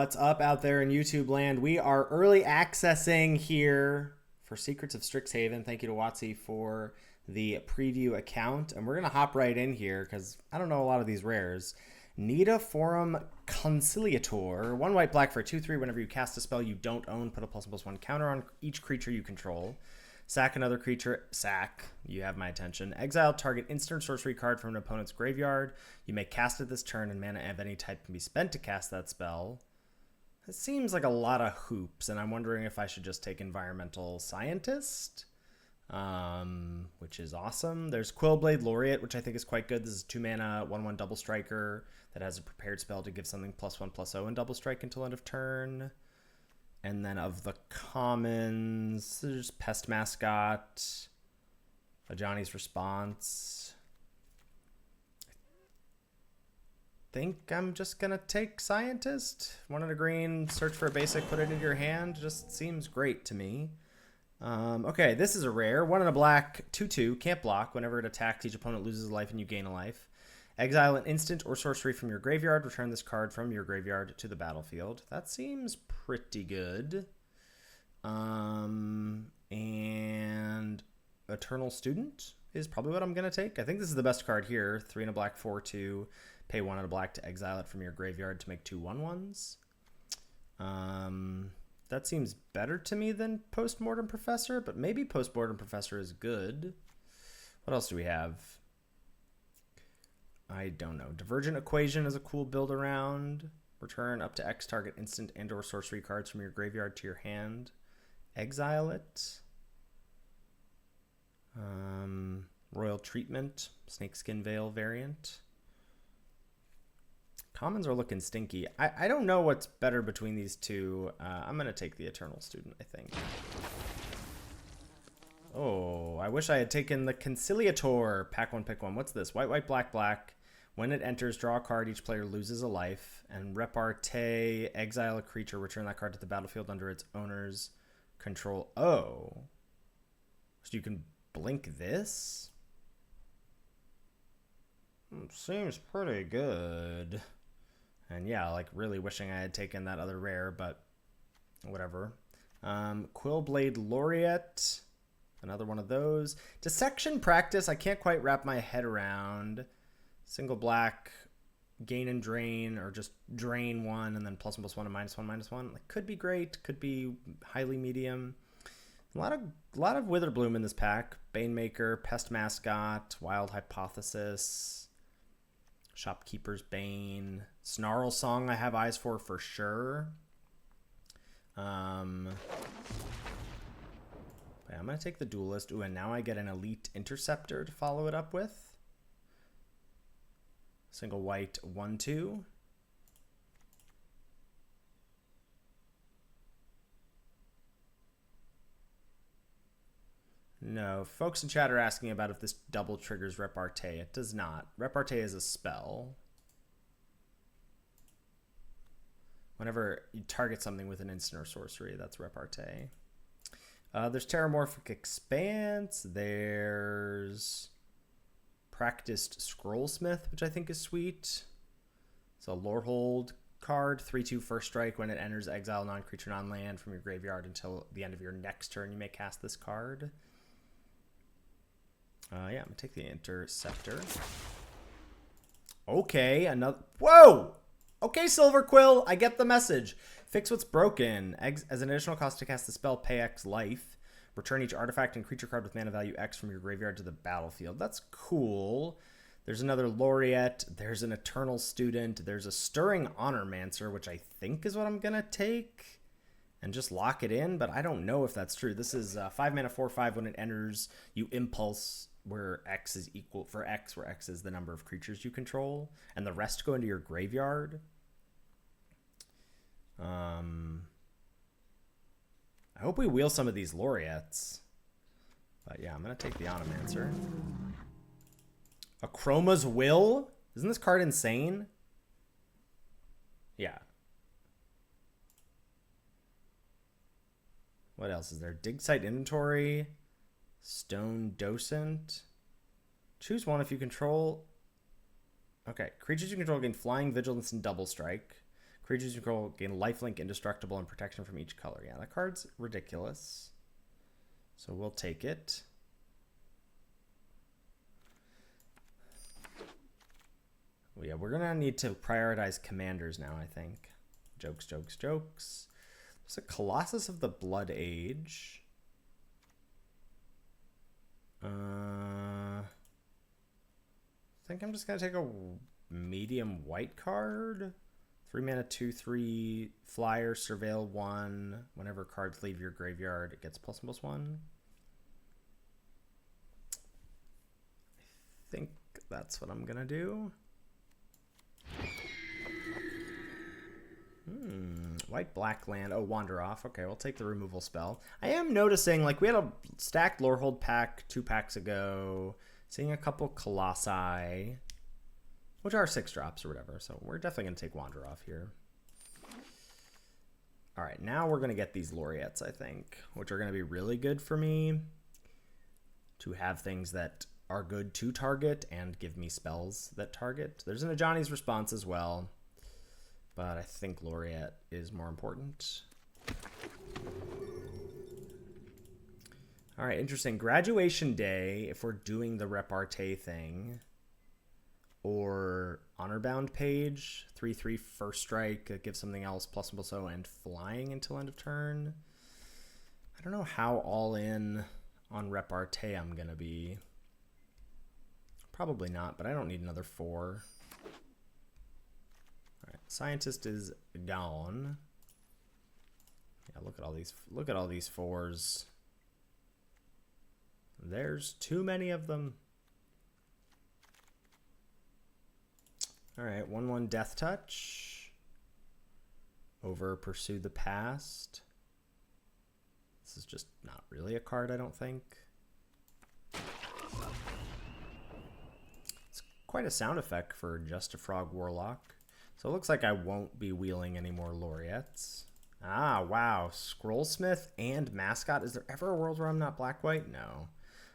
What's up out there in YouTube land? We are early accessing here for Secrets of Strixhaven. Thank you to Watsy for the preview account. And we're going to hop right in here because I don't know a lot of these rares. Nita Forum Conciliator. 1 white black for 2/3. Whenever you cast a spell you don't own, put a +1/+1 counter on each creature you control. Sack another creature. Sack. You have my attention. Exile target instant sorcery card from an opponent's graveyard. You may cast it this turn, and mana of any type can be spent to cast that spell. It seems like a lot of hoops, and I'm wondering if I should just take Environmental Scientist, which is awesome. There's Quillblade Laureate, which I think is quite good. This is 2 mana, 1/1 double striker that has a prepared spell to give something +1/+0 and double strike until end of turn. And then of the commons, there's Pest Mascot, Ajani's Response. I think I'm just going to take Scientist. 1 in a green, search for a basic, put it into your hand. Just seems great to me. Okay, this is a rare. 1 in a black, 2/2, can't block. Whenever it attacks, each opponent loses a life and you gain a life. Exile an instant or sorcery from your graveyard. Return this card from your graveyard to the battlefield. That seems pretty good. And Eternal Student is probably what I'm going to take. I think this is the best card here. 3 in a black, 4/2. Pay 1 in a black to exile it from your graveyard to make 2 1/1s. That seems better to me than Postmortem Professor, but maybe Postmortem Professor is good. What else do we have? I don't know. Divergent Equation is a cool build around. Return up to X target instant and or sorcery cards from your graveyard to your hand. Exile it. Royal Treatment, Snakeskin Veil variant. Commons are looking stinky. I don't know what's better between these two. I'm going to take the Eternal Student, I think. Oh, I wish I had taken the Conciliator. Pack 1, pick 1. What's this? White, white, black, black. When it enters, draw a card. Each player loses a life. And repartee, exile a creature. Return that card to the battlefield under its owner's control. Oh. So you can blink this? Seems pretty good. And yeah, like really wishing I had taken that other rare, but whatever. Quillblade Laureate. Another one of those. Dissection Practice, I can't quite wrap my head around. Single black, gain and drain, or just drain 1 and then +1/+1 and -1/-1. Like, could be great, could be highly medium. A lot of Witherbloom in this pack. Banemaker, Pest Mascot, Wild Hypothesis, Shopkeeper's Bane, Snarl Song I have eyes for sure. I'm going to take the Duelist. Ooh, and now I get an Elite Interceptor to follow it up with. Single white, 1/2. No, folks in chat are asking about if this double triggers Repartee. It does not. Repartee is a spell. Whenever you target something with an instant or sorcery, that's Repartee. There's Terramorphic Expanse. There's Practiced Scrollsmith, which I think is sweet. It's a Lorehold card. 3/2 first strike. When it enters, exile non-creature, non-land from your graveyard until the end of your next turn. You may cast this card. Yeah, I'm going to take the Interceptor. Okay, another... Whoa! Okay, Silver Quill, I get the message. Fix what's broken. As an additional cost to cast the spell, pay X life. Return each artifact and creature card with mana value X from your graveyard to the battlefield. That's cool. There's another Laureate. There's an Eternal Student. There's a Stirring Honormancer, which I think is what I'm going to take. And just lock it in, but I don't know if that's true. This is 5 mana, 4/5. When it enters, you impulse where X is equal for X, where X is the number of creatures you control, and the rest go into your graveyard. I hope we wheel some of these Laureates. But yeah, I'm going to take the Onomancer. Achroma's Will? Isn't this card insane? Yeah. What else is there? Dig Site Inventory. Stone Docent. Choose one if you control... Okay. Creatures you control gain Flying, Vigilance, and Double Strike. Creatures you control gain lifelink, indestructible, and protection from each color. Yeah, that card's ridiculous. So we'll take it. Well, yeah, we're going to need to prioritize commanders now, I think. Jokes, jokes, jokes. There's a Colossus of the Blood Age. I think I'm just going to take a medium white card. 3 mana, 2/3 flyer, surveil 1. Whenever cards leave your graveyard, it gets +1/+1. I think that's what I'm going to do. White, black land. Oh, wander off. Okay, we'll take the removal spell. I am noticing, like, we had a stacked Lorehold pack 2 packs ago. Seeing a couple Colossi, which are 6-drops or whatever. So we're definitely going to take wander off here. All right, now we're going to get these Laureates, I think, which are going to be really good for me to have things that are good to target and give me spells that target. There's an Ajani's Response as well, but I think Laureate is more important. All right, interesting. Graduation Day, if we're doing the repartee thing, or Honor-Bound Page, 3/3 first strike that gives something else ++0 and flying until end of turn. I don't know how all in on repartee I'm going to be. Probably not, but I don't need another 4. All right, Scientist is gone. Yeah, look at all these 4s. There's too many of them. All right, 1/1 Death Touch. Over Pursue the Past. This is just not really a card, I don't think. It's quite a sound effect for just a Frog Warlock. So it looks like I won't be wheeling any more Laureates. Ah, wow. Scrollsmith and Mascot. Is there ever a world where I'm not black-white? No.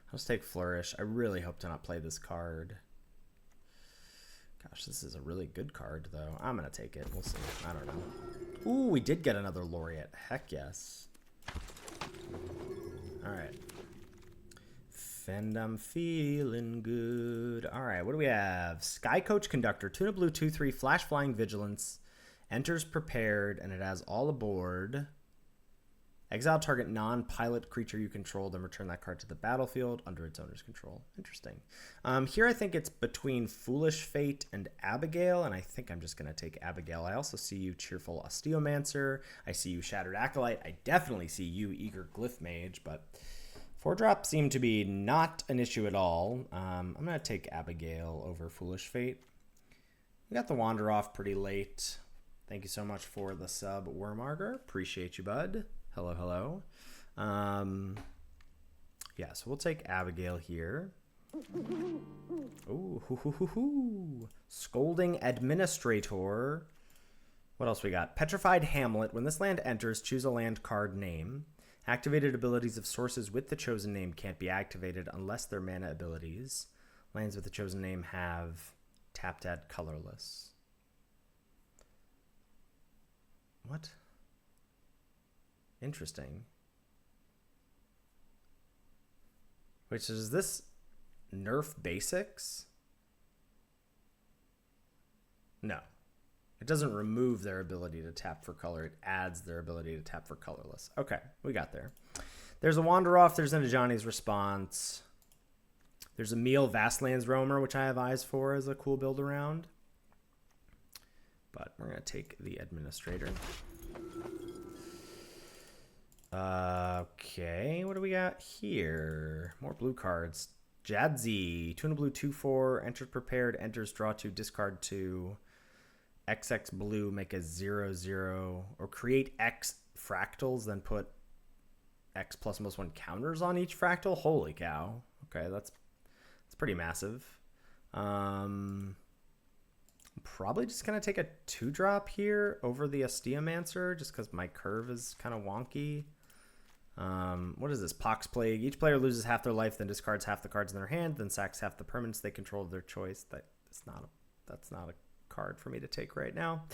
I'll just take Flourish. I really hope to not play this card. Gosh, this is a really good card, though. I'm going to take it. We'll see. I don't know. Ooh, we did get another Laureate. Heck yes. All right. And I'm feeling good. All right, what do we have? Sky Coach Conductor. Tuna Blue, 2/3, Flash Flying Vigilance. Enters prepared, and it has all aboard. Exile target non-pilot creature you control, then return that card to the battlefield under its owner's control. Interesting. Here I think it's between Foolish Fate and Abigail, and I think I'm just going to take Abigail. I also see you Cheerful Osteomancer. I see you Shattered Acolyte. I definitely see you Eager Glyph Mage, but 4-drop seem to be not an issue at all. I'm going to take Abigail over Foolish Fate. We got the Wander off pretty late. Thank you so much for the sub, Wormarger. Appreciate you, bud. Hello, hello. Yeah, so we'll take Abigail here. Ooh, hoo, hoo, hoo, hoo. Scolding Administrator. What else we got? Petrified Hamlet. When this land enters, choose a land card name. Activated abilities of sources with the chosen name can't be activated unless they're mana abilities. Lands with the chosen name have tapped at colorless. What? Interesting. Which is this nerf basics? No. It doesn't remove their ability to tap for color. It adds their ability to tap for colorless. Okay, we got there. There's a Wander Off. There's an Ajani's Response. There's a Meal Vastlands Roamer, which I have eyes for as a cool build around. But we're going to take the Administrator. Okay, what do we got here? More blue cards. Jadzi, Tuna Blue 2/4, enters prepared, enters draw 2, discard 2. XX blue, make a 0/0, or create X fractals, then put X ++1 counters on each fractal. Holy cow. Okay, that's pretty massive. I'm probably just going to take a 2-drop here over the Osteomancer, just because my curve is kind of wonky. What is this? Pox Plague. Each player loses half their life, then discards half the cards in their hand, then sacks half the permanents they control of their choice. That's not a card for me to take right now.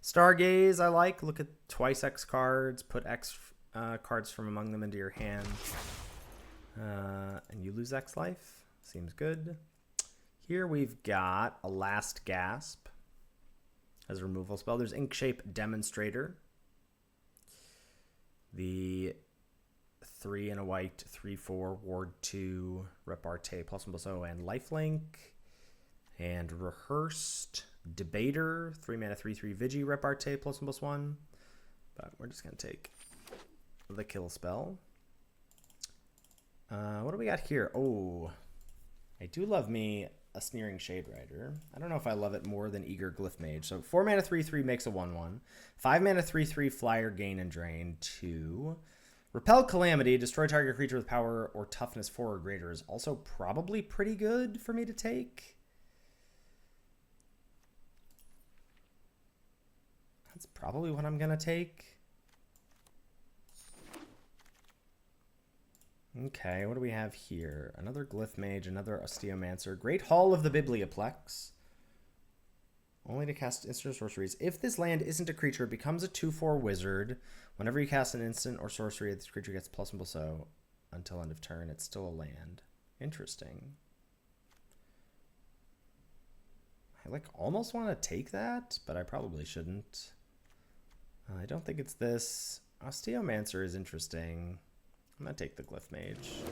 Stargaze, I like. Look at twice X cards. Put X cards from among them into your hand. And you lose X life. Seems good. Here we've got a Last Gasp as a removal spell. There's Inkshape Demonstrator. The 3 and a white, 3/4, Ward 2, Repartee, +1/+0, and Lifelink. And Rehearsed Debater, 3 mana, 3/3 Vigi, Repartee, +1/+1. But we're just going to take the kill spell. What do we got here? Oh, I do love me a Sneering Shade Rider. I don't know if I love it more than Eager Glyph Mage. So 4 mana, 3/3 makes a 1/1. 5 mana, 3/3 Flyer, Gain and Drain. 2. Repel Calamity, destroy target creature with power or toughness 4 or greater is also probably pretty good for me to take. That's probably what I'm going to take. Okay, what do we have here? Another Glyph Mage, another Osteomancer. Great Hall of the Biblioplex. Only to cast instant or sorceries. If this land isn't a creature, it becomes a 2/4 wizard. Whenever you cast an instant or sorcery, this creature gets +1/+0 until end of turn. It's still a land. Interesting. I almost want to take that, but I probably shouldn't. I don't think it's this. Osteomancer is interesting. I'm going to take the Glyph Mage.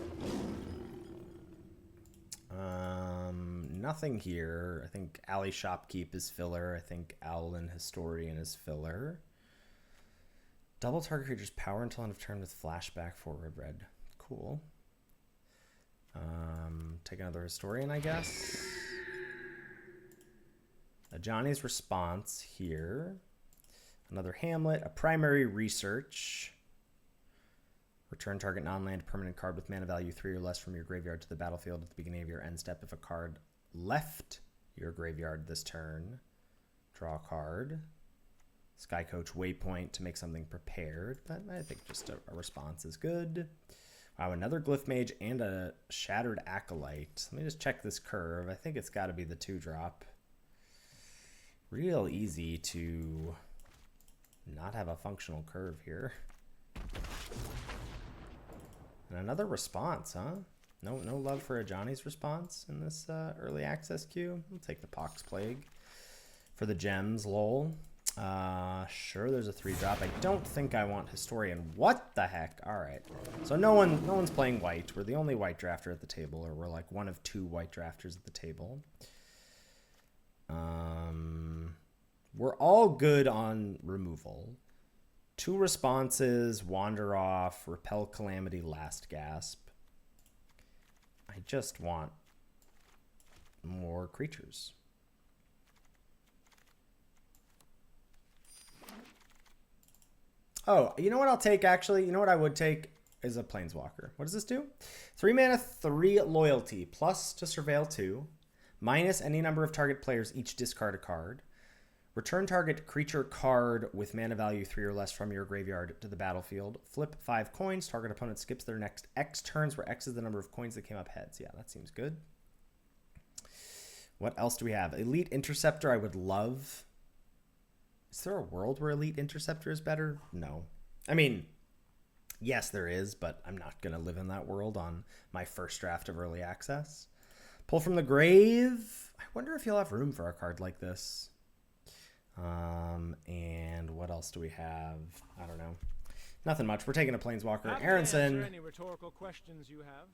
Nothing here. I think Alley Shopkeep is filler. I think Owlin Historian is filler. Double target creature's power until end of turn with flashback for red. Cool. Take another Historian, I guess. A Johnny's Response here. Another Hamlet. A Primary Research. Return target non-land permanent card with mana value 3 or less from your graveyard to the battlefield at the beginning of your end step. If a card left your graveyard this turn, draw a card. Sky Coach Waypoint to make something prepared, but I think just a response is good. Wow, another Glyph Mage and a Shattered Acolyte. Let me just check this curve. I think it's got to be the 2-drop. Real easy to not have a functional curve here. And another response, huh? No love for a Johnny's Response in this early access queue. I'll take the Pox Plague for the gems, lol. Sure, there's a 3-drop. I don't think I want Historian. What the heck? All right. So no one's playing white. We're the only white drafter at the table, or we're like one of 2 white drafters at the table. We're all good on removal. 2 responses, Wander Off, Repel Calamity, Last Gasp. I just want more creatures. Oh, you know what I'll take, actually? You know what I would take is a Planeswalker. What does this do? 3 mana, 3 loyalty, plus to Surveil 2, minus any number of target players each discard a card. Return target creature card with mana value 3 or less from your graveyard to the battlefield. Flip 5 coins. Target opponent skips their next X turns, where X is the number of coins that came up heads. Yeah, that seems good. What else do we have? Elite Interceptor I would love. Is there a world where Elite Interceptor is better? No. I mean, yes, there is, but I'm not going to live in that world on my first draft of early access. Pull from the Grave. I wonder if you'll have room for a card like this. And what else do we have? I don't know. Nothing much. We're taking a Planeswalker. Aronson. Any rhetorical questions you have?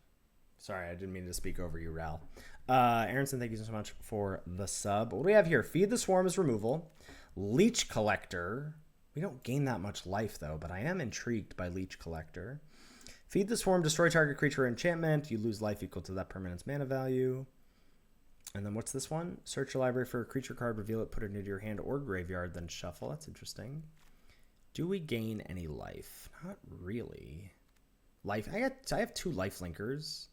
Sorry, I didn't mean to speak over you, Ral. Aronson, thank you so much for the sub. What do we have here? Feed the Swarm is removal. Leech Collector. We don't gain that much life, though, but I am intrigued by Leech Collector. Feed the Swarm, destroy target creature or enchantment. You lose life equal to that permanent's mana value. And then what's this one? Search your library for a creature card, reveal it, put it into your hand or graveyard, then shuffle. That's interesting. Do we gain any life? Not really. Life. I have 2 life linkers.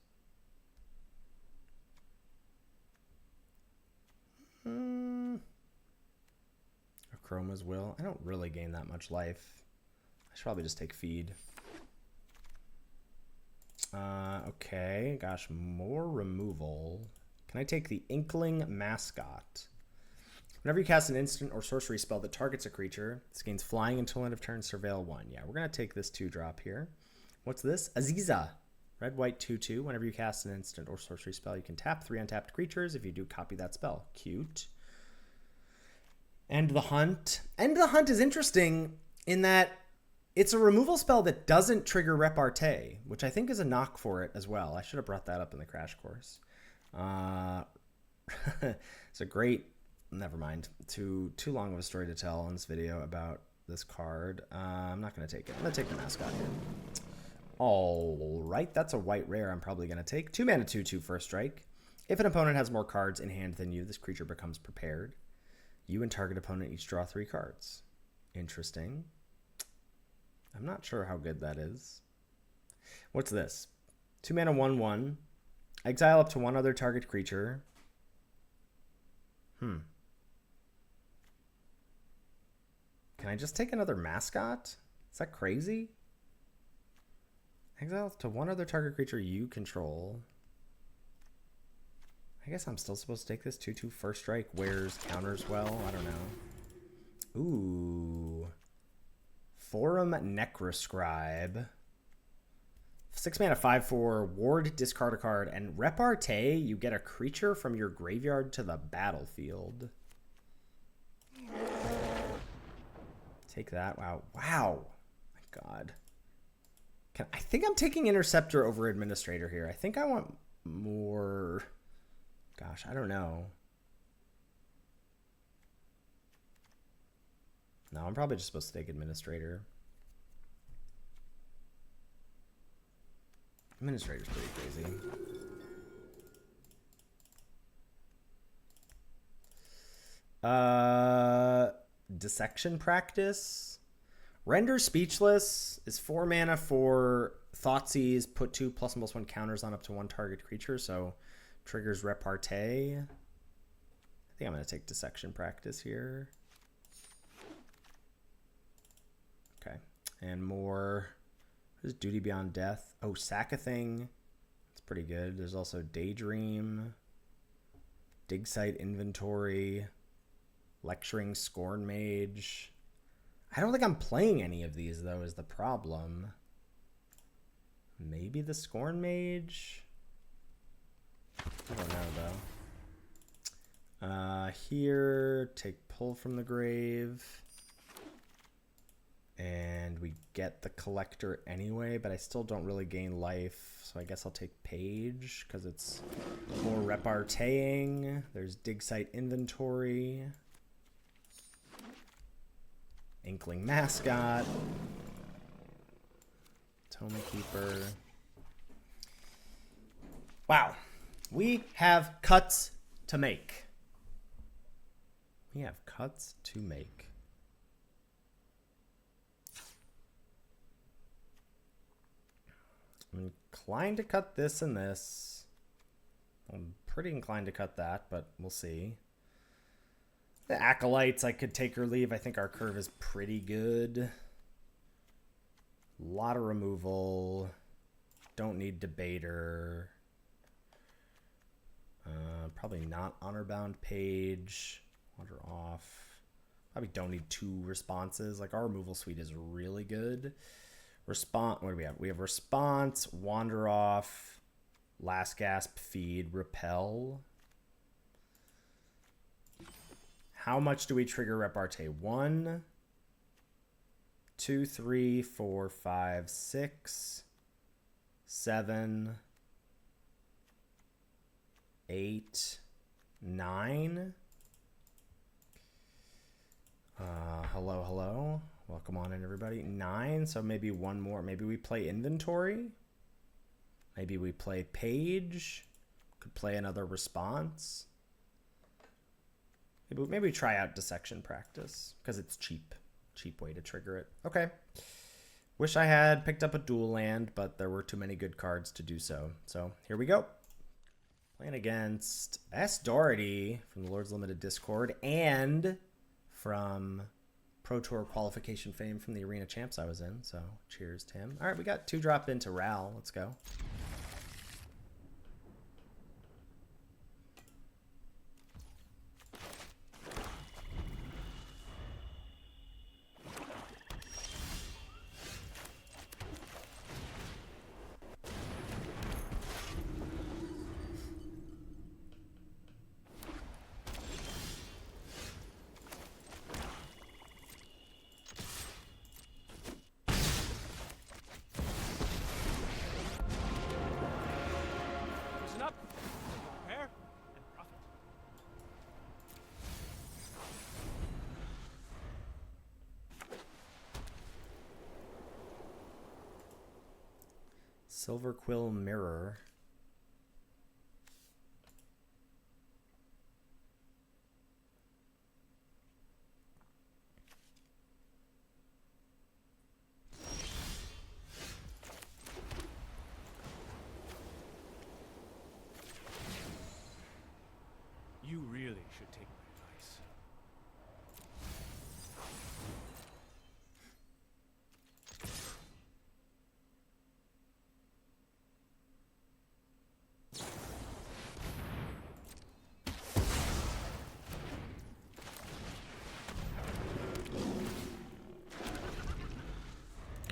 Chroma's Will. I don't really gain that much life. I should probably just take feed. Okay. Gosh, more removal. Can I take the Inkling Mascot? Whenever you cast an instant or sorcery spell that targets a creature, this gains flying until end of turn, surveil 1. Yeah, we're going to take this 2-drop here. What's this? Aziza. Red, white, 2/2. Whenever you cast an instant or sorcery spell, you can tap 3 untapped creatures. If you do, copy that spell. Cute. End the Hunt. End the Hunt is interesting in that it's a removal spell that doesn't trigger repartee, which I think is a knock for it as well. I should have brought that up in the crash course. It's a great... Never mind. Too long of a story to tell on this video about this card. I'm not going to take it. I'm going to take the mascot here. All right, that's a white rare I'm probably going to take. 2 mana, 2/2 first strike. If an opponent has more cards in hand than you, this creature becomes prepared. You and target opponent each draw 3 cards. Interesting. I'm not sure how good that is. What's this? 2 mana, 1/1. Exile up to 1 other target creature. Can I just take another mascot? Is that crazy? Exile to 1 other target creature you control. I guess I'm still supposed to take this 2/2 first strike. Wears counters well. I don't know. Ooh. Forum Necroscribe. 6 mana, 5/4. Ward, discard a card. And repartee, you get a creature from your graveyard to the battlefield. Take that. Wow. Wow. My God. I think I'm taking Interceptor over Administrator here. I think I want more... Gosh, I don't know. No, I'm probably just supposed to take Administrator. Administrator's pretty crazy. Dissection Practice. Render Speechless is 4 mana for Thoughtseize. Put 2 +1/+1 counters on up to 1 target creature, so triggers repartee. I think I'm going to take Dissection Practice here. Okay. And more. What is Duty Beyond Death? Oh, Sack a Thing. That's pretty good. There's also Daydream. Dig Site Inventory. Lecturing Scorn Mage. I don't think I'm playing any of these, though, is the problem. Maybe the Scorn Mage? I don't know, though. Here, take Pull from the Grave. And we get the Collector anyway, but I still don't really gain life. So I guess I'll take Page, because it's more reparteeing. There's Dig Site Inventory. Inkling Mascot. Tome Keeper. Wow. We have cuts to make. We have cuts to make. I'm inclined to cut this and this. I'm pretty inclined to cut that, but we'll see. The Acolytes, I could take or leave. I think our curve is pretty good. A lot of removal. Don't need Debater. Probably not Honor-Bound Page. Wander off. Probably don't need 2 responses. Like, our removal suite is really good. What do we have? We have Response, Wander Off, Last Gasp, Feed, Repel. How much do we trigger repartee? 1, 2, 3, 4, 5, 6, 7, 8, 9. Hello. Welcome on in, everybody. 9, so maybe 1 more. Maybe we play Inventory. Maybe we play Page. Could play another Response. Maybe we try out Dissection Practice, because it's cheap. Cheap way to trigger it. Okay. Wish I had picked up a dual land, but there were too many good cards to do so. So here we go. Playing against S. Doherty from the Lord's Limited Discord and from Pro Tour qualification fame from the Arena Champs I was in. So cheers to him. All right, we got 2-drop into Ral. Let's go. Silver Quill Mirror. You really should take my advice.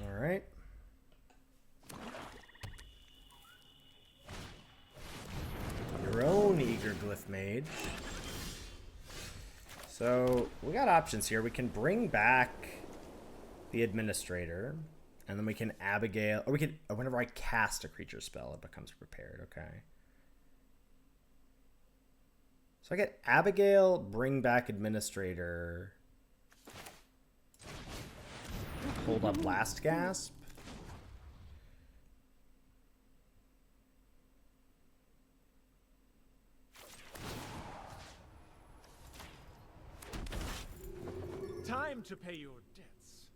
All right. Your own Eager Glyph Mage. So we got options here. We can bring back the Administrator, and then we can Abigail, or we can, whenever I cast a creature spell, it becomes prepared. Okay. So I get Abigail, bring back Administrator, hold up Last Gasp. Time to pay your debts.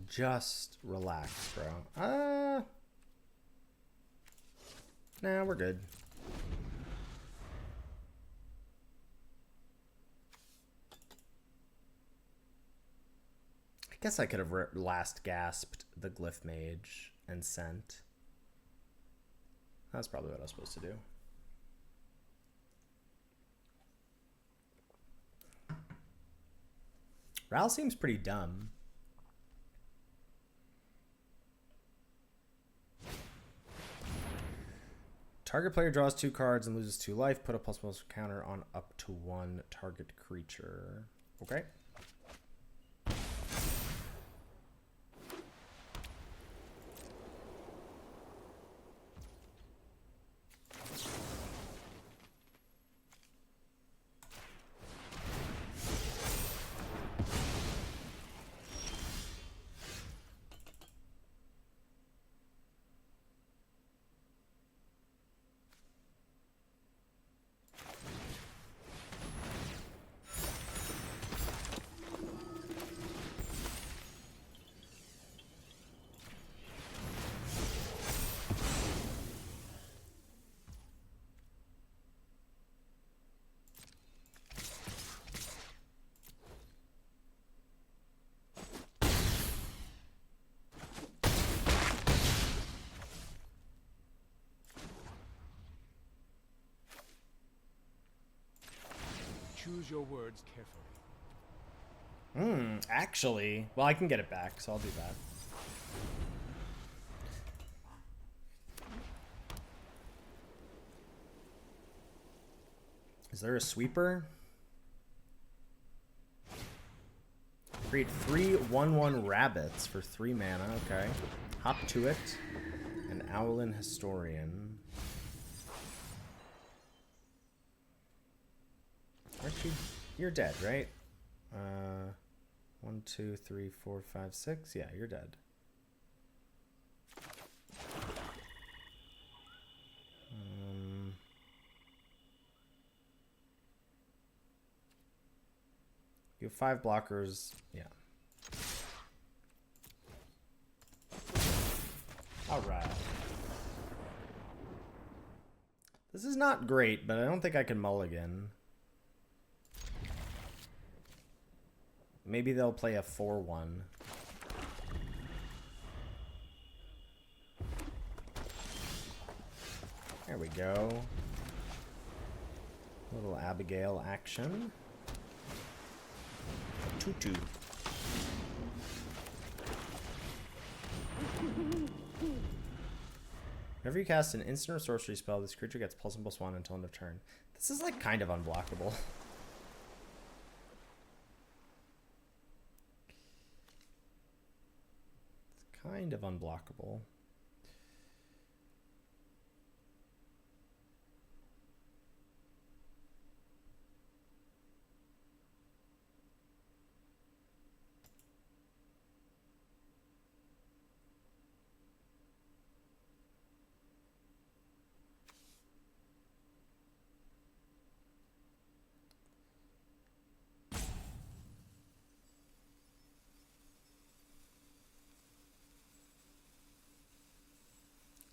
Just relax, bro. Nah, we're good. I guess I could have last gasped the Glyph Mage and sent. That's probably what I was supposed to do. Ral seems pretty dumb. Target player draws 2 cards and loses 2 life. Put a ++ counter on up to 1 target creature. Okay. Choose your words carefully. Actually, well, I can get it back, so I'll do that. Is there a sweeper? Create 3 1/1 rabbits for 3 mana. Okay. Hop to it. An Owlin Historian. Aren't you? You're dead, right? 1, 2, 3, 4, 5, 6. Yeah, you're dead. You have 5 blockers. Yeah. All right. This is not great, but I don't think I can mulligan. Maybe they'll play a 4/1. There we go. Little Abigail action. 2/2. Whenever you cast an instant or sorcery spell, this creature gets +1/+1 until end of turn. This is like kind of unblockable. It's kind of unblockable.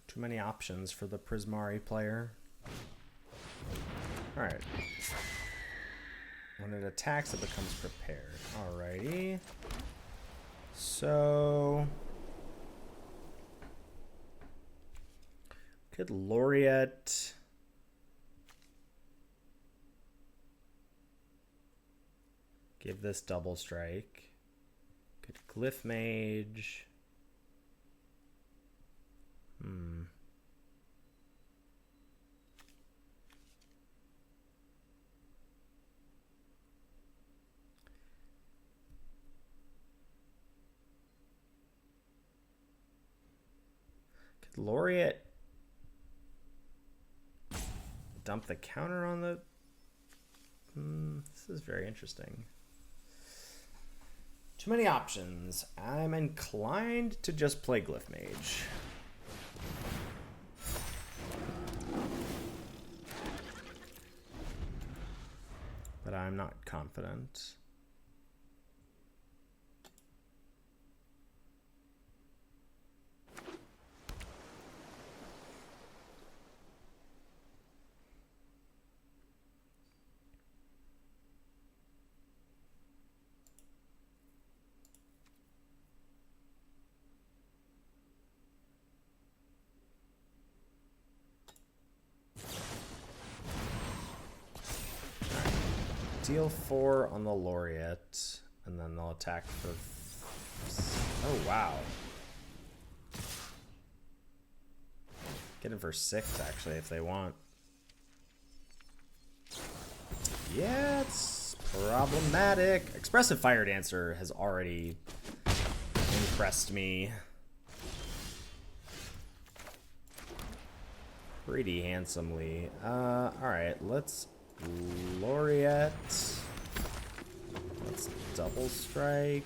Too many options for the Prismari player. Alright. When it attacks, it becomes prepared. Alrighty. So... Could Laureate... give this double strike. Could Glyph Mage... Could Laureate dump the counter on the... this is very interesting. Too many options. I'm inclined to just play Glyph Mage. But I'm not confident. Deal 4 on the Laureate, and then they'll attack for... Oh, wow. Get him for 6, actually, if they want. Yeah, it's problematic. Expressive Fire Dancer has already impressed me pretty handsomely. Alright, let's... Laureate. Let's double strike.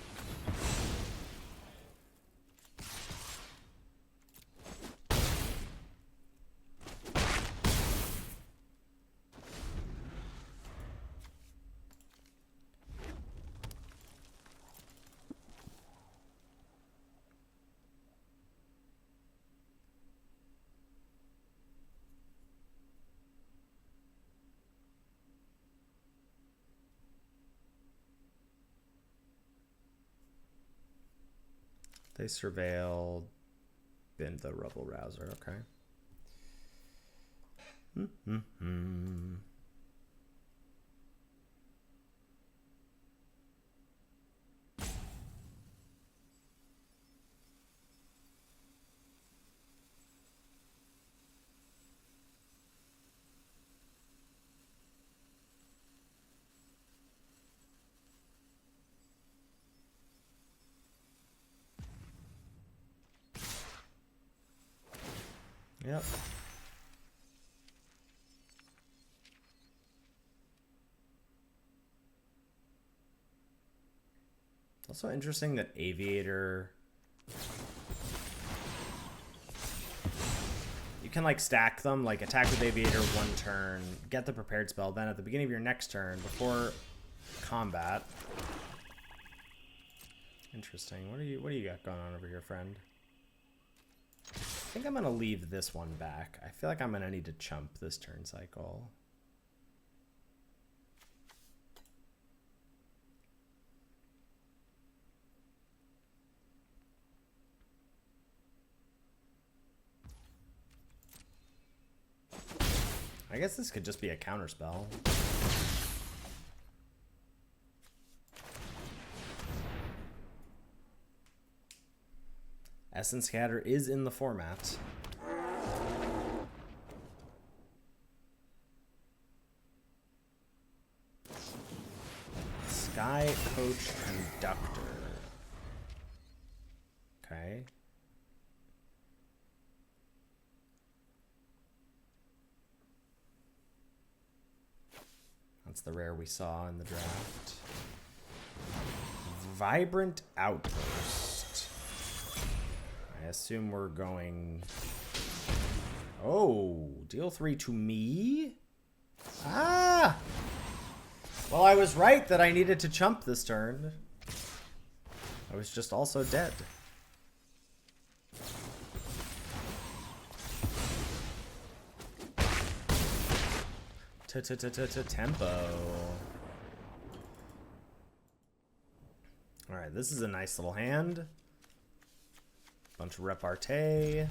They surveilled, been the Rubble Rouser, okay. Yep. Also interesting that Aviator... You can like stack them, like attack with Aviator one turn, get the prepared spell, then at the beginning of your next turn, before combat. Interesting. What do you got going on over here, friend? I think I'm going to leave this one back. I feel like I'm going to need to chump this turn cycle. I guess this could just be a counter spell. Essence Scatter is in the format. Sky Coach Conductor. Okay. That's the rare we saw in the draft. Vibrant Outburst. I assume we're going... Oh, deal 3 to me? Ah! Well, I was right that I needed to chump this turn. I was just also dead. Tempo. All right, this is a nice little hand. Bunch of repartee.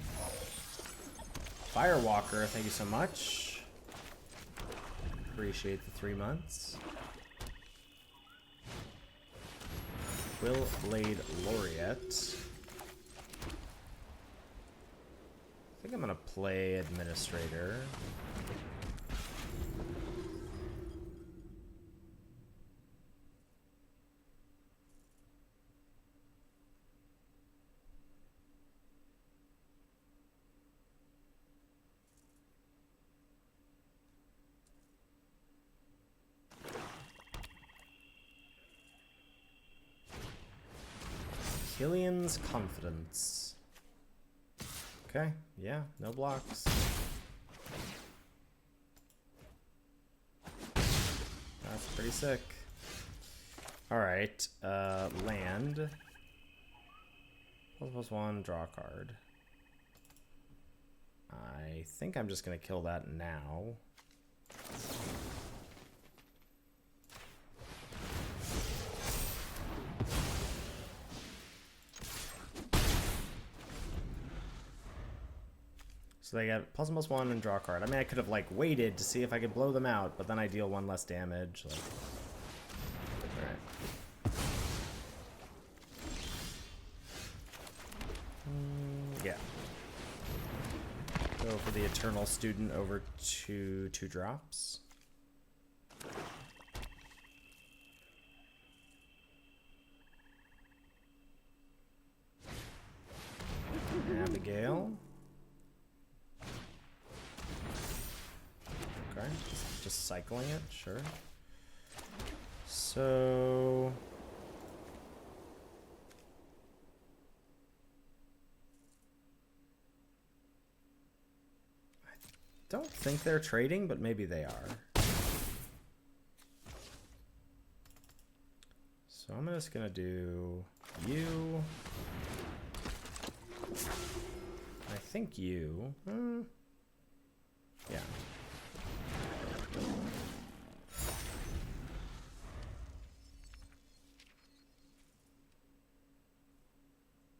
Firewalker, thank you so much. Appreciate the 3 months. Quill Blade Laureate. I think I'm gonna play Administrator. Killian's Confidence. Okay, yeah, no blocks. That's pretty sick. Alright, land. +1, draw a card. I think I'm just gonna kill that now. So they got +1 and draw a card. I mean, I could have like waited to see if I could blow them out, but then I deal 1 less damage. Like, all right. Yeah. Go for the Eternal Student over to 2 drops. Abigail. Okay, just cycling it, sure. So I don't think they're trading, but maybe they are. So I'm just gonna do you. I think you. Yeah.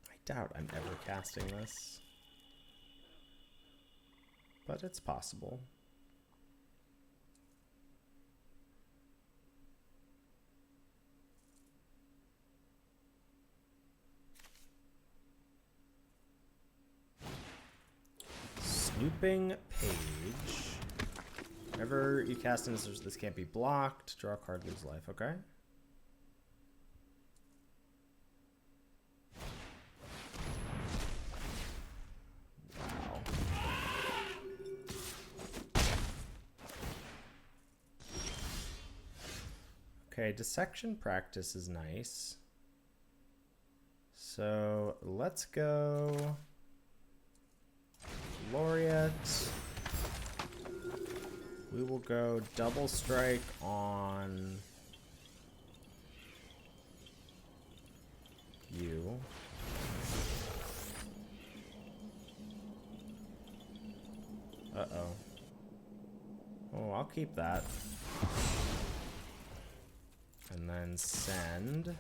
I doubt I'm ever casting this, but it's possible. Snooping Page. Whenever you cast in this can't be blocked. Draw a card, lose life. Okay. Wow. Okay, dissection practice is nice. So let's go Laureate. We will go double strike on you. Uh-oh. Oh, I'll keep that. And then send.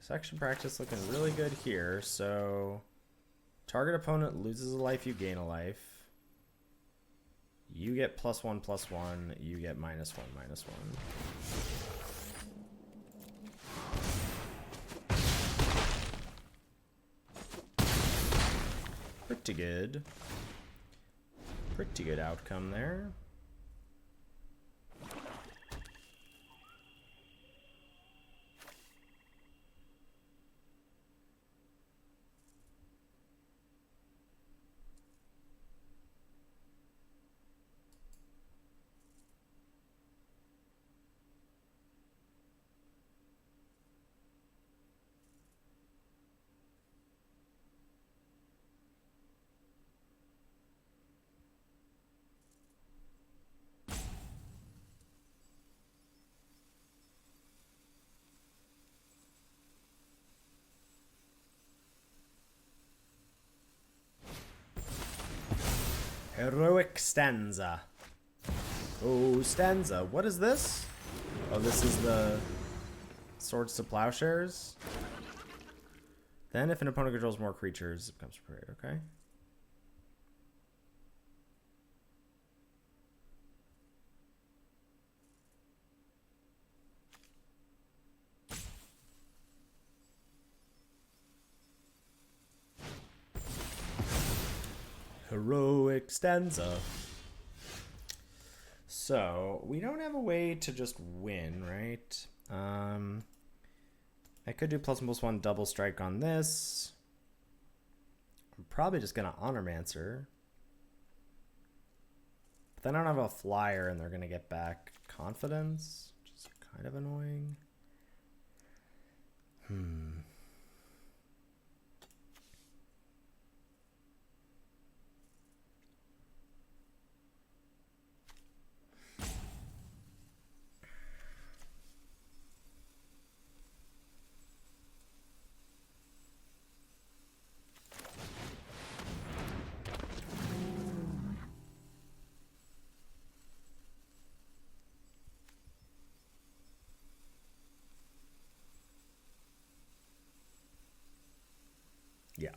Dissection practice looking really good here. So target opponent loses a life, you gain a life. You get +1/+1, you get -1/-1. Pretty good. Pretty good outcome there. Heroic stanza. Oh, stanza. What is this? Oh, this is the swords to plowshares. Then if an opponent controls more creatures, it becomes prepared. Okay. Heroic stanza. So we don't have a way to just win, right? I could do +1/+1 double strike on this. I'm probably just gonna Honormancer. But then I don't have a flyer and they're gonna get back confidence, which is kind of annoying. Yeah.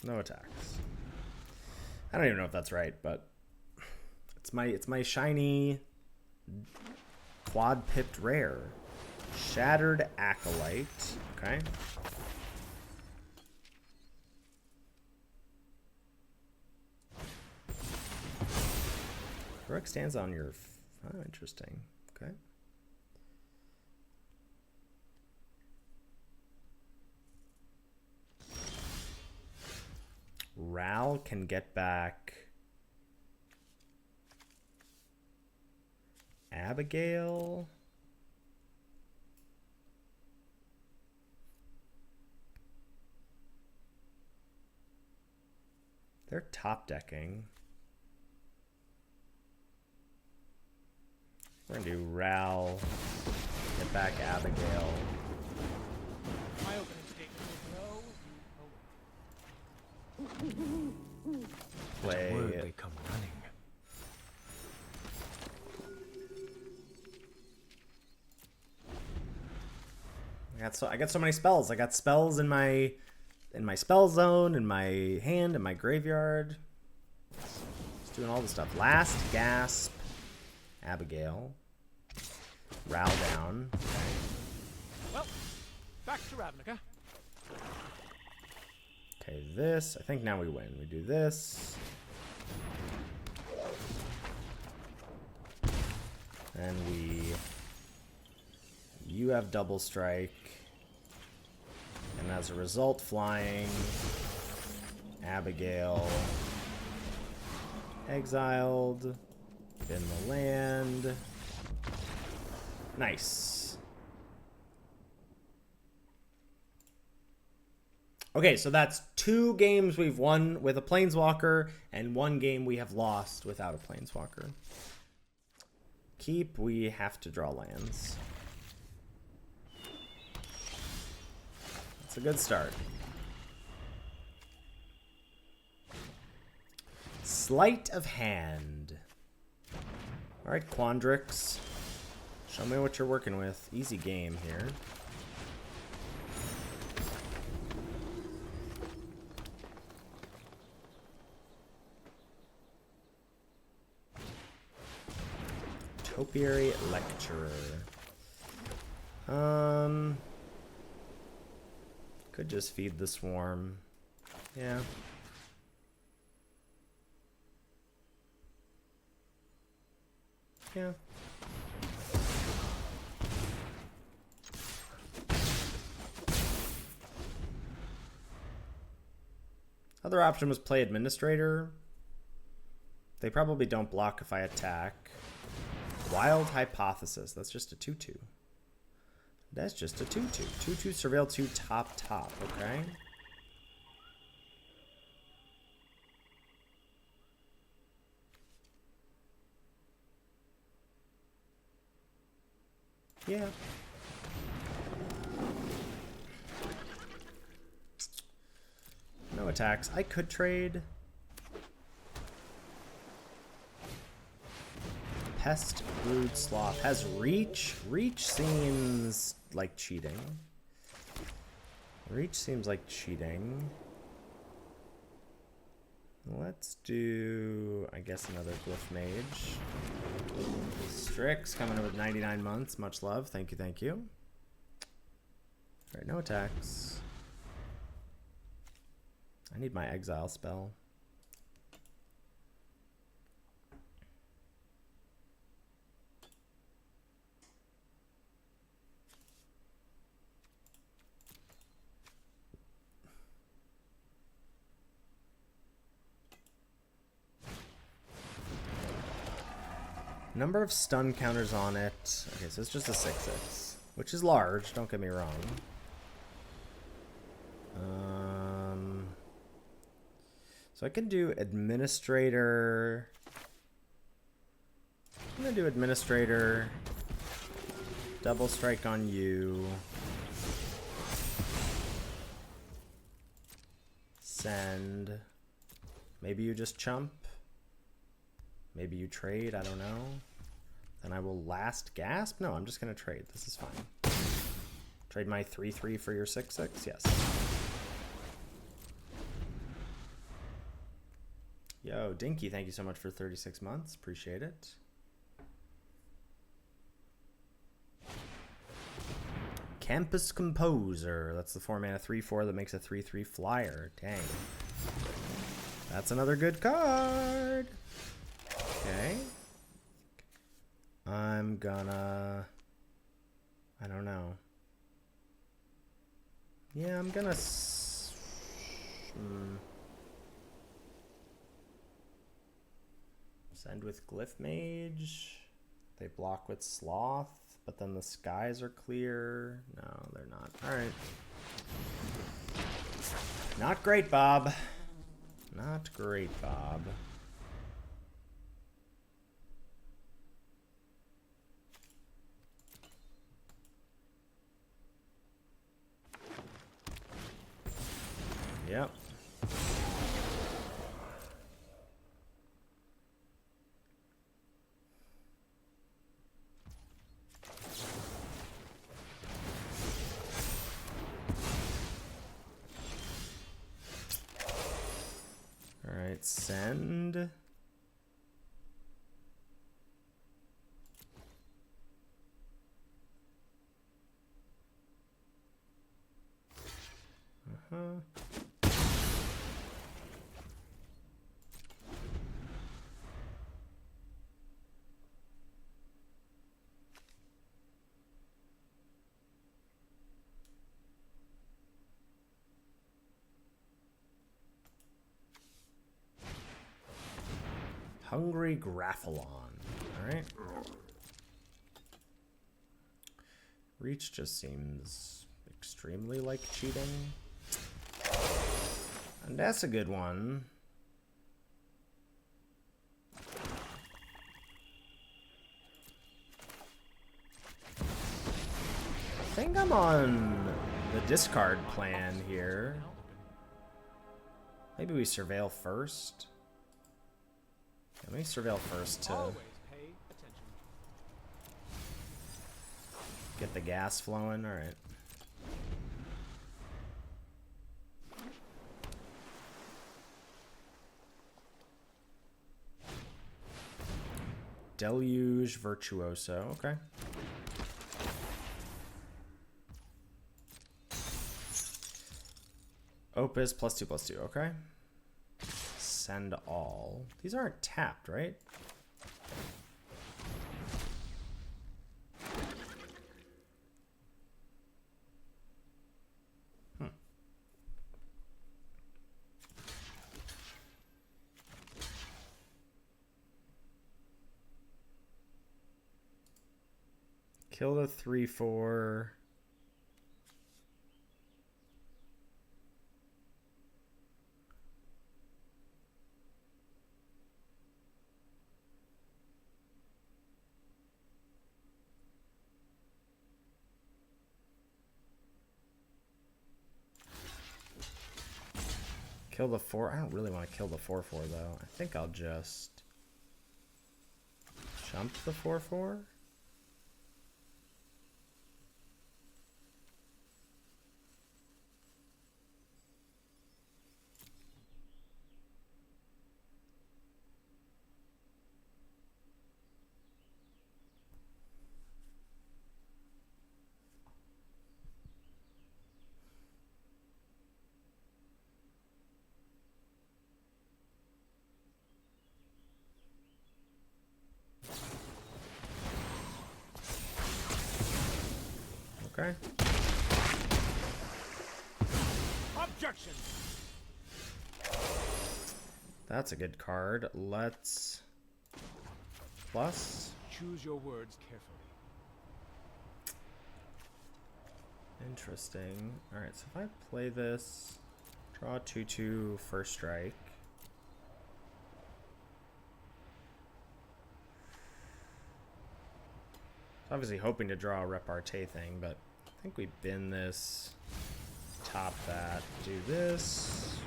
No attacks. I don't even know if that's right, but it's my shiny quad pipped rare. Shattered Acolyte. Okay. Heroic stands on your... Oh, interesting. Okay. Ral can get back Abigail. They're top decking. We're gonna do Ral, get back Abigail. My opening statement is no. Play Word they come running. I got so many spells. I got spells in my spell zone, in my hand, in my graveyard. Just doing all the stuff. Last Gasp, Abigail. Ral down. Well, back to Ravnica. Okay, this. I think now we win. We do this. And you have double strike. And as a result, flying. Abigail. Exiled. In the land. Nice. Okay, so that's 2 games we've won with a Planeswalker, and 1 game we have lost without a Planeswalker. Keep, we have to draw lands. That's a good start. Sleight of Hand. Alright, Quandrix. Show me what you're working with. Easy game here. Topiary Lecturer. Could just feed the swarm. Yeah. Yeah. Other option was play Administrator. They probably don't block if I attack. Wild Hypothesis. That's just a 2/2. That's just a 2/2. 2/2 Surveil 2 top. Okay. Yeah. attacks. I could trade. Pest, Brood, Sloth. Has Reach. Reach seems like cheating. Reach seems like cheating. Let's do, I guess, another Glyph Mage. Strix coming in with 99 months. Much love. Thank you, thank you. Alright, no attacks. I need my exile spell. Number of stun counters on it. Okay, so it's just a 6/6, which is large, don't get me wrong. So I can do Administrator. I'm gonna do Administrator. Double strike on you. Send. Maybe you just chump. Maybe you trade, I don't know. Then I will last gasp? No, I'm just gonna trade. This is fine. Trade my 3/3 for your 6/6? Yes. Yo, Dinky, thank you so much for 36 months. Appreciate it. Campus Composer. That's the 4-mana 3/4 that makes a 3/3 flyer. Dang. That's another good card. Okay. I'm gonna... I don't know. Yeah, I'm gonna... Send with Glyph Mage. They block with Sloth, but then the skies are clear. No, they're not. Alright. Not great, Bob. Not great, Bob. Yep. All right, send. Hungry Graphalon. Alright. Reach just seems extremely like cheating. And that's a good one. I think I'm on the discard plan here. Maybe we surveil first. Let me surveil first to get the gas flowing. All right. Deluge Virtuoso. Okay. Opus +2/+2. Okay. Send all. These aren't tapped, right? Kill the 3/4. Kill the 4. I don't really want to kill the 4/4 though. I think I'll just jump the 4/4. Okay. Objection. That's a good card. Let's plus. Choose your words carefully. Interesting. Alright, so if I play this, draw a 2/2 first strike. Obviously hoping to draw a repartee thing, but I think we bin this, top that, do this.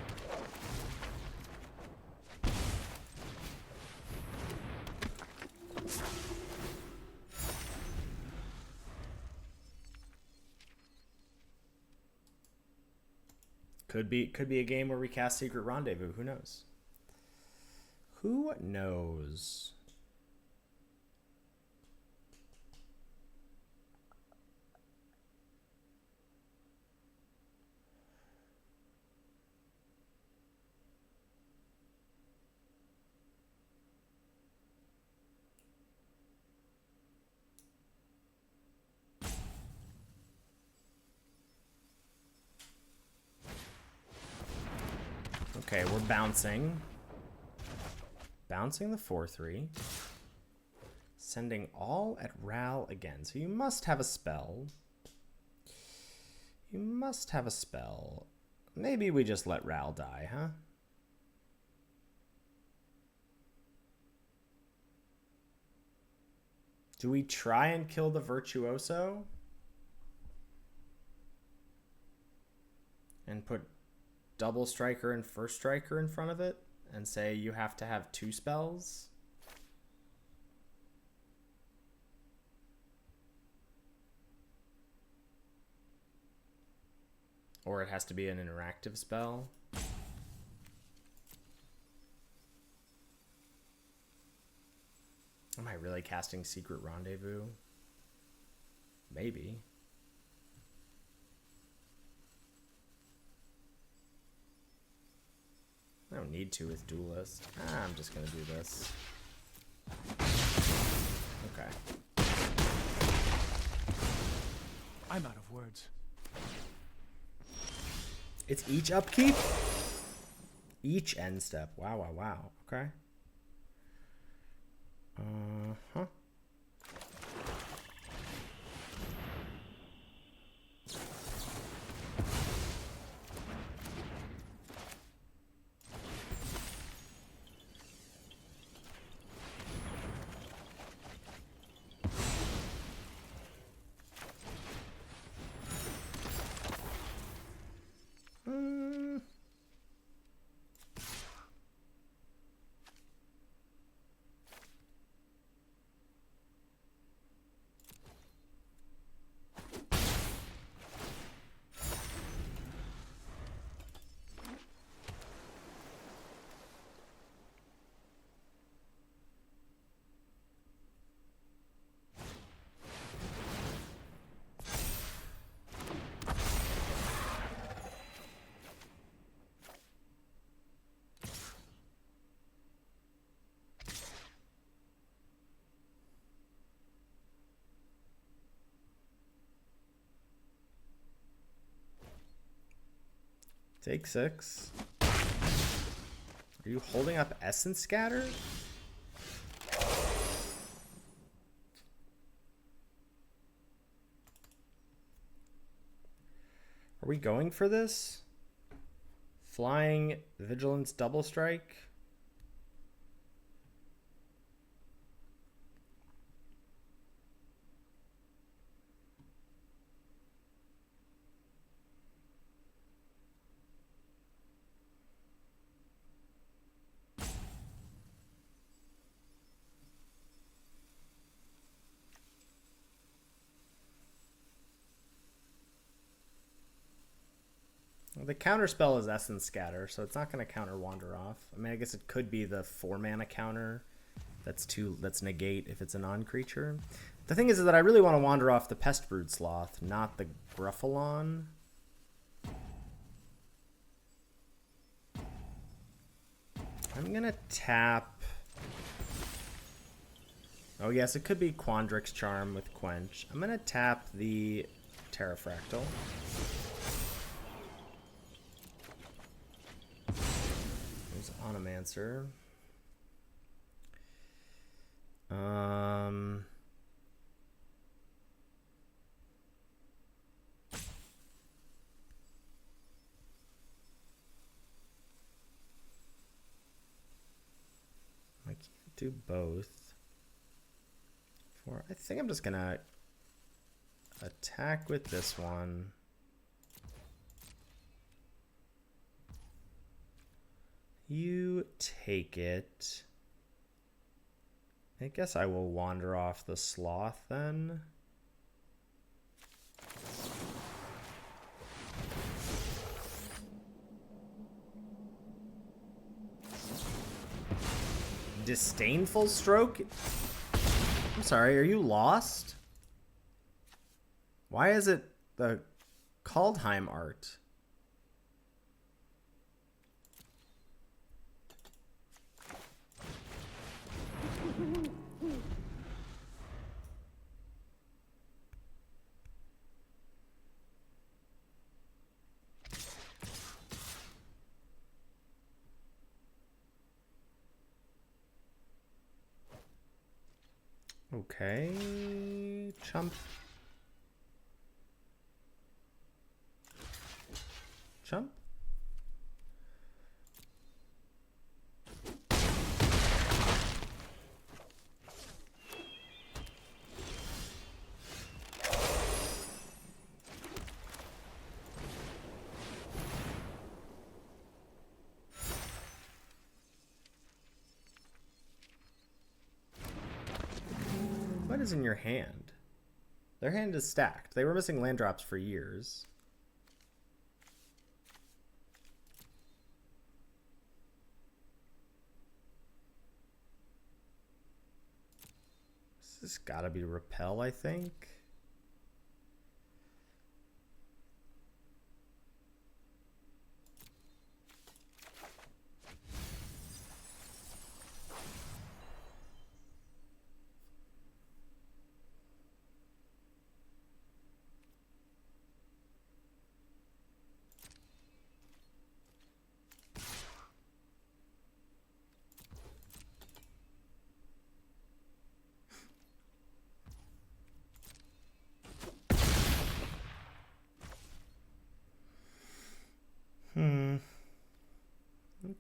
Could be a game where we cast Secret Rendezvous. Who knows? Who knows? Okay, we're bouncing. Bouncing the 4/3. Sending all at Ral again. So you must have a spell. You must have a spell. Maybe we just let Ral die, huh? Do we try and kill the Virtuoso? And put double striker and first striker in front of it and say you have to have 2 spells? Or it has to be an interactive spell? Am I really casting Secret Rendezvous? Maybe. I don't need to with Duelist. I'm just gonna do this. Okay. I'm out of words. It's each upkeep? Each end step. Wow, wow, wow. Okay. Uh-huh. Take 6. Are you holding up Essence Scatter? Are we going for this? Flying Vigilance Double Strike? The counter spell is Essence Scatter, so it's not going to counter Wander Off. I mean, I guess it could be the 4-mana counter. That's negate if it's a non-creature. The thing is that I really want to wander off the Pestbrood Sloth, not the Gruffalon. I'm gonna tap. Oh yes, it could be Quandrix Charm with Quench. I'm gonna tap the Terrafractal. There's Onomancer. I can't do both. I think I'm just gonna attack with this one. You take it. I guess I will wander off the Sloth then. Disdainful Stroke? I'm sorry, are you lost? Why is it the Kaldheim art? Okay, chump. Chump. What is in your hand? Their hand is stacked. They were missing land drops for years. This has got to be Repel, I think.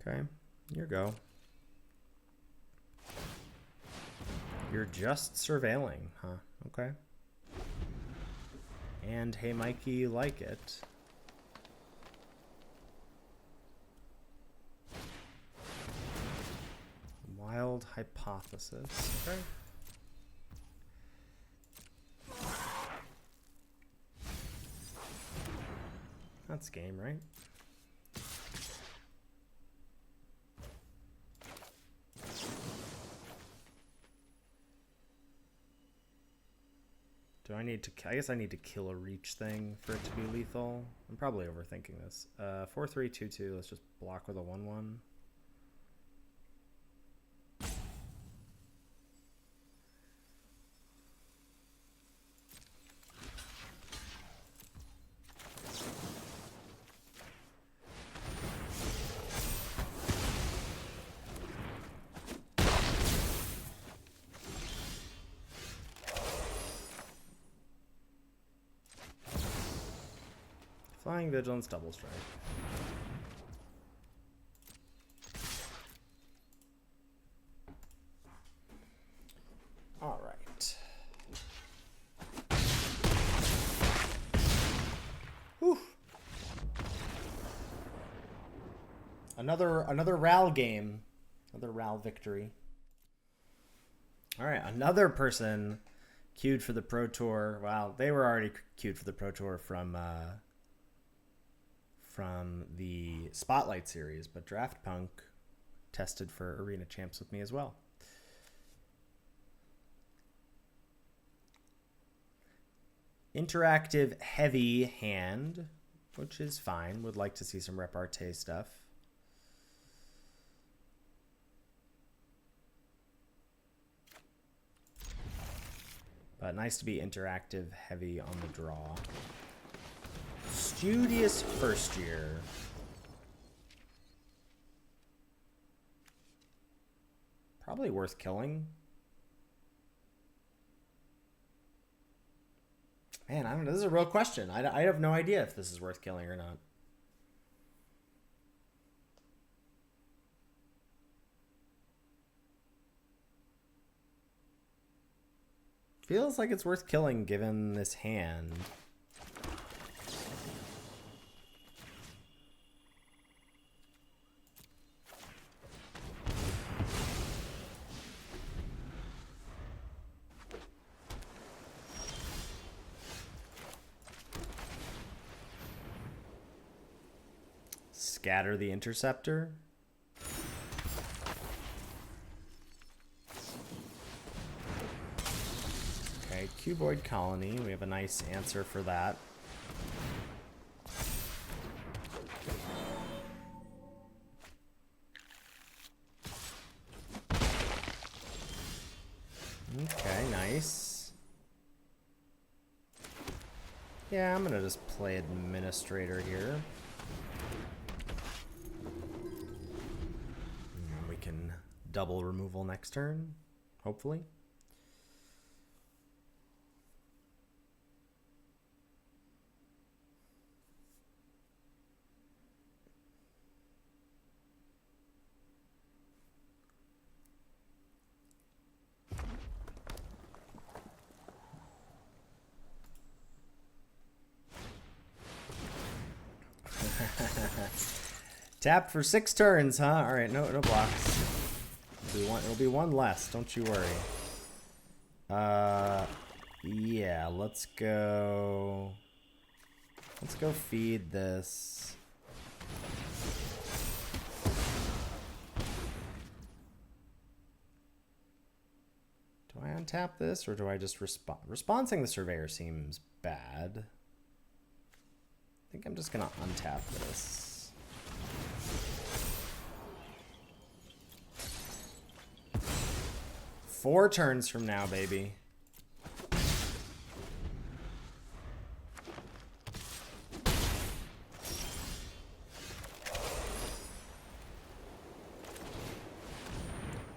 Okay, here you go. You're just surveilling, huh? Okay. And hey, Mikey, you like it. Wild Hypothesis. Okay. That's game, right? Do I need to... I guess I need to kill a reach thing for it to be lethal. I'm probably overthinking this. 4-3-2-2. Let's just block with a 1-1. Flying Vigilance, Double Strike. All right. Whew. Another RAL game. Another RAL victory. All right, another person queued for the Pro Tour. Wow, they were already queued for the Pro Tour from from the Spotlight series, but Draft Punk tested for Arena Champs with me as well. Interactive heavy hand, which is fine. Would like to see some repartee stuff. But nice to be interactive heavy on the draw. Studious first year. Probably worth killing. Man, I don't know. This is a real question. I have no idea if this is worth killing or not. Feels like it's worth killing given this hand. Scatter the Interceptor. Okay, Cuboid Colony. We have a nice answer for that. Okay, nice. Yeah, I'm gonna just play Administrator here. We can double removal next turn, hopefully. Tapped for 6 turns, huh? All right, no blocks. It'll be one less. Don't you worry. Yeah, let's go. Let's go feed this. Do I untap this or do I just respond? Responsing the Surveyor seems bad. I think I'm just gonna untap this. 4 turns from now, baby.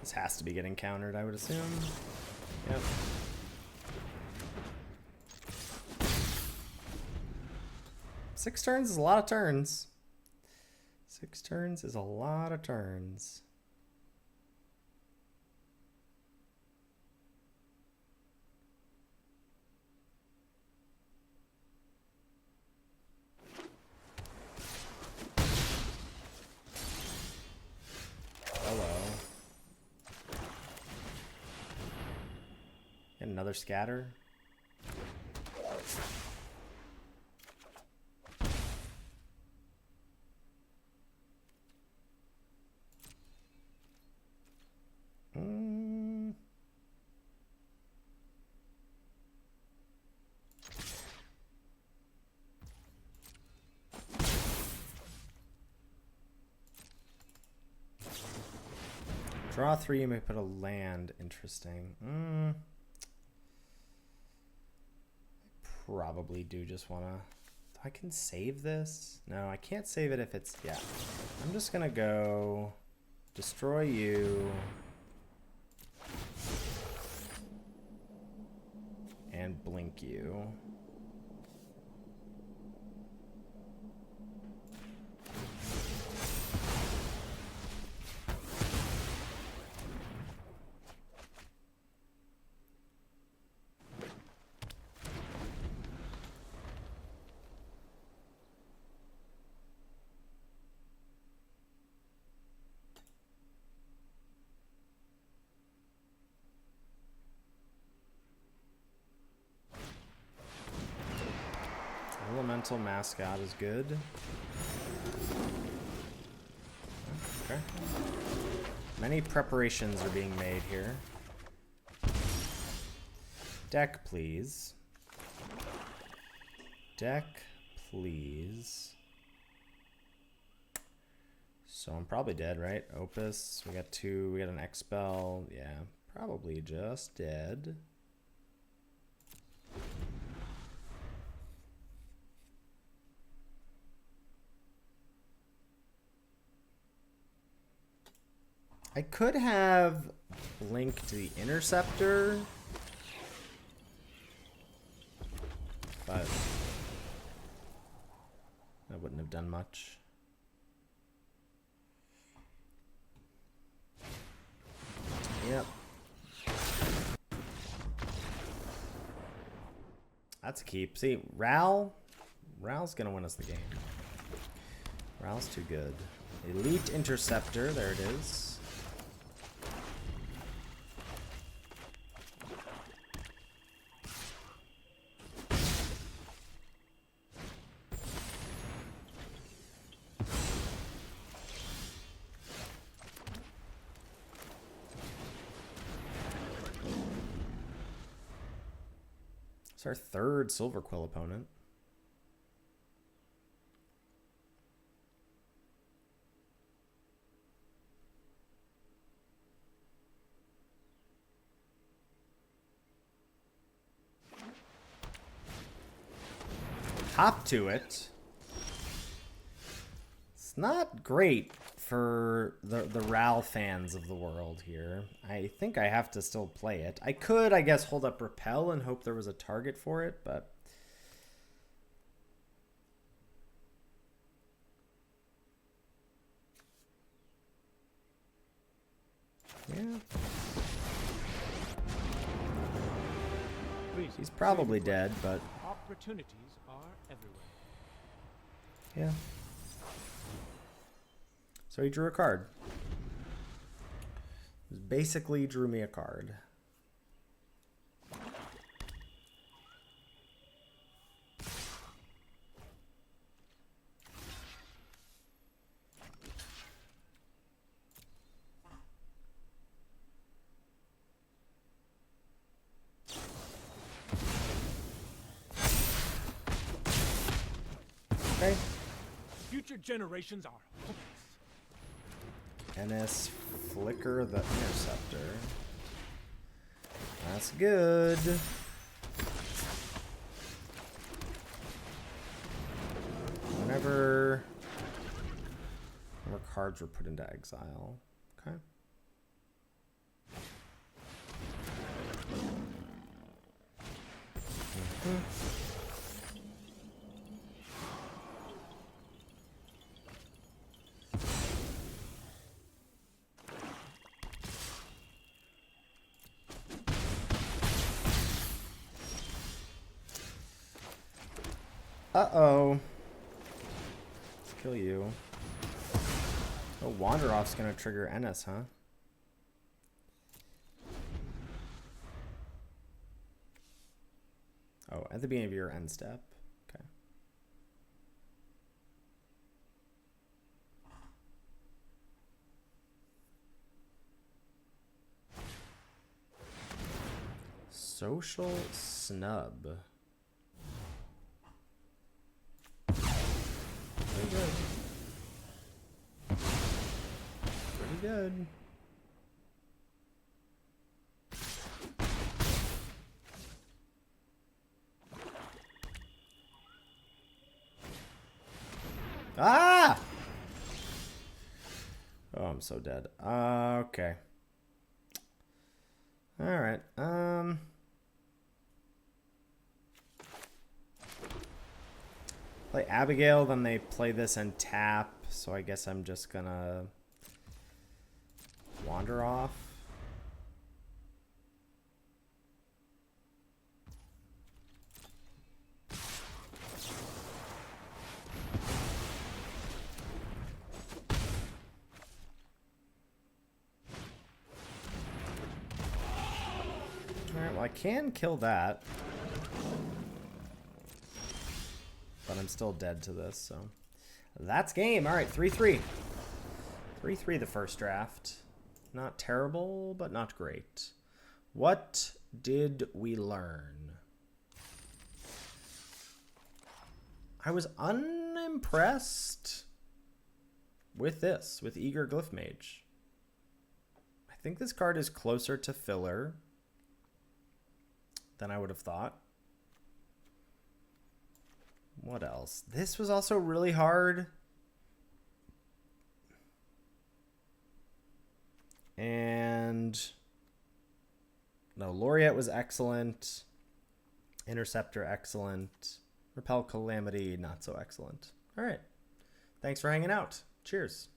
This has to be getting countered, I would assume. Yep. Six turns is a lot of turns. 6 turns is a lot of turns. Another scatter. Draw 3, you may put a land. Interesting. Probably do just want to... I can save this? No, I can't save it if it's... Yeah. I'm just going to go... Destroy you. And blink you. Elemental Mascot is good. Okay. Many preparations are being made here. Deck, please. Deck, please. So I'm probably dead, right? Opus, we got 2, we got an Expel. Yeah, probably just dead. I could have Blink to the Interceptor, but that wouldn't have done much. Yep. That's a keep. See, Ral's gonna win us the game. Ral's too good. Elite Interceptor, there it is. It's our 3rd Silver Quill opponent. Hop to it. It's not great for the Ral fans of the world here. I think I have to still play it. I could, I guess, hold up Repel and hope there was a target for it, but... yeah. He's probably dead, but... opportunities are everywhere. yeah. So he drew a card. Basically drew me a card. Okay. Future generations are hopeless. NS Flicker the Interceptor. That's good. Whenever cards were put into exile. Okay. Uh-oh. Let's kill you. Oh, Wanderoff's gonna trigger NS, huh? Oh, at the beginning of your end step. Okay. Social snub. Pretty good. Pretty good. Ah! Oh, I'm so dead. Okay. All right. Play Abigail, then they play this and tap. So I guess I'm just gonna wander off. Alright, well I can kill that. But I'm still dead to this, so. That's game. Alright, 3-3. 3-3 the first draft. Not terrible, but not great. What did we learn? I was unimpressed with this, with Eager Glyph Mage. I think this card is closer to filler than I would have thought. What else? This was also really hard. And no, Laureate was excellent. Interceptor, excellent. Repel Calamity, not so excellent. All right. Thanks for hanging out. Cheers.